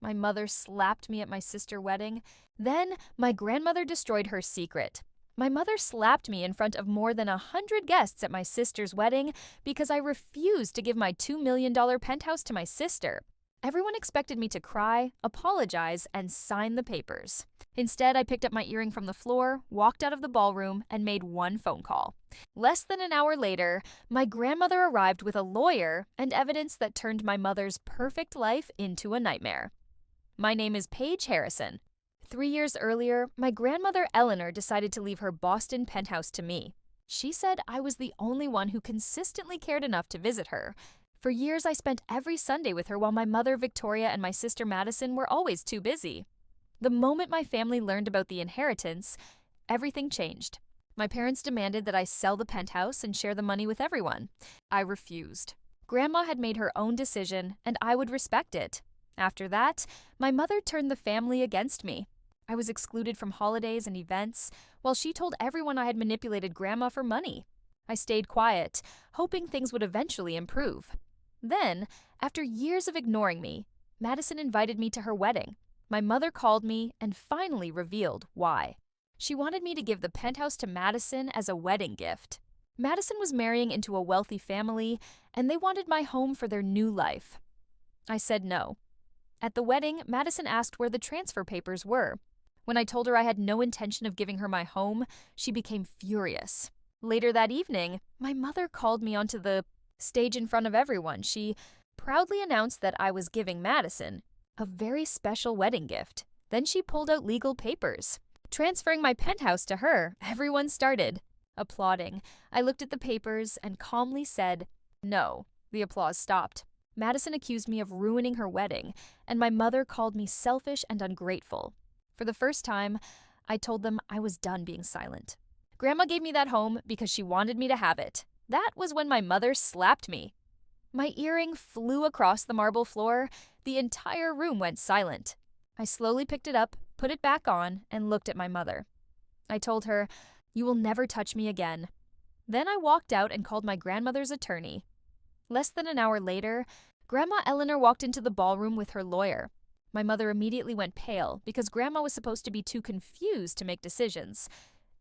My mother slapped me at my sister's wedding. Then, my grandmother destroyed her secret. My mother slapped me in front of more than 100 guests at my sister's wedding because I refused to give my $2 million penthouse to my sister. Everyone expected me to cry, apologize, and sign the papers. Instead, I picked up my earring from the floor, walked out of the ballroom, and made one phone call. Less than an hour later, my grandmother arrived with a lawyer and evidence that turned my mother's perfect life into a nightmare. My name is Paige Harrison. 3 years earlier, my grandmother Eleanor decided to leave her Boston penthouse to me. She said I was the only one who consistently cared enough to visit her. For years, I spent every Sunday with her while my mother Victoria and my sister Madison were always too busy. The moment my family learned about the inheritance, everything changed. My parents demanded that I sell the penthouse and share the money with everyone. I refused. Grandma had made her own decision, and I would respect it. After that, my mother turned the family against me. I was excluded from holidays and events, while she told everyone I had manipulated Grandma for money. I stayed quiet, hoping things would eventually improve. Then, after years of ignoring me, Madison invited me to her wedding. My mother called me and finally revealed why. She wanted me to give the penthouse to Madison as a wedding gift. Madison was marrying into a wealthy family, and they wanted my home for their new life. I said no. At the wedding, Madison asked where the transfer papers were. When I told her I had no intention of giving her my home, she became furious. Later that evening, my mother called me onto the stage in front of everyone. She proudly announced that I was giving Madison a very special wedding gift. Then she pulled out legal papers. Transferring my penthouse to her, everyone started applauding. I looked at the papers and calmly said, "No." The applause stopped. Madison accused me of ruining her wedding, and my mother called me selfish and ungrateful. For the first time, I told them I was done being silent. Grandma gave me that home because she wanted me to have it. That was when my mother slapped me. My earring flew across the marble floor. The entire room went silent. I slowly picked it up, put it back on, and looked at my mother. I told her, "You will never touch me again." Then I walked out and called my grandmother's attorney. Less than an hour later, Grandma Eleanor walked into the ballroom with her lawyer. My mother immediately went pale because Grandma was supposed to be too confused to make decisions.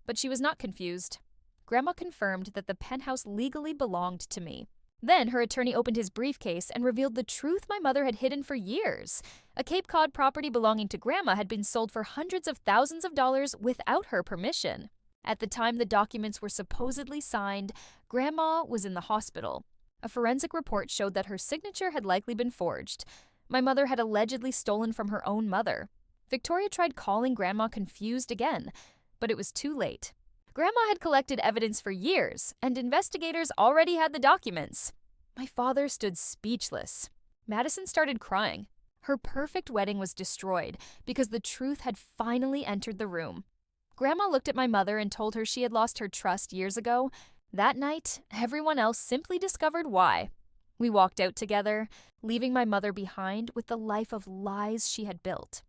But she was not confused. Grandma confirmed that the penthouse legally belonged to me. Then her attorney opened his briefcase and revealed the truth my mother had hidden for years. A Cape Cod property belonging to Grandma had been sold for hundreds of thousands of dollars without her permission. At the time the documents were supposedly signed, Grandma was in the hospital. A forensic report showed that her signature had likely been forged. My mother had allegedly stolen from her own mother. Victoria tried calling Grandma confused again, but it was too late. Grandma had collected evidence for years, and investigators already had the documents. My father stood speechless. Madison started crying. Her perfect wedding was destroyed because the truth had finally entered the room. Grandma looked at my mother and told her she had lost her trust years ago. That night, everyone else simply discovered why. We walked out together, leaving my mother behind with the life of lies she had built.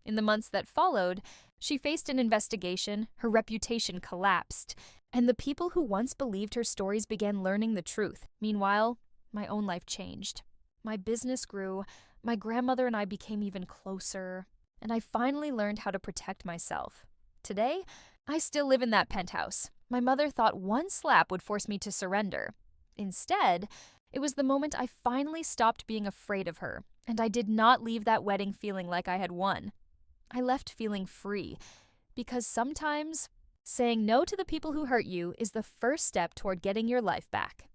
In the months that followed, she faced an investigation, her reputation collapsed, and the people who once believed her stories began learning the truth. Meanwhile, my own life changed. My business grew, my grandmother and I became even closer, and I finally learned how to protect myself. Today, I still live in that penthouse. My mother thought one slap would force me to surrender. Instead, it was the moment I finally stopped being afraid of her, and I did not leave that wedding feeling like I had won. I left feeling free, because sometimes saying no to the people who hurt you is the first step toward getting your life back.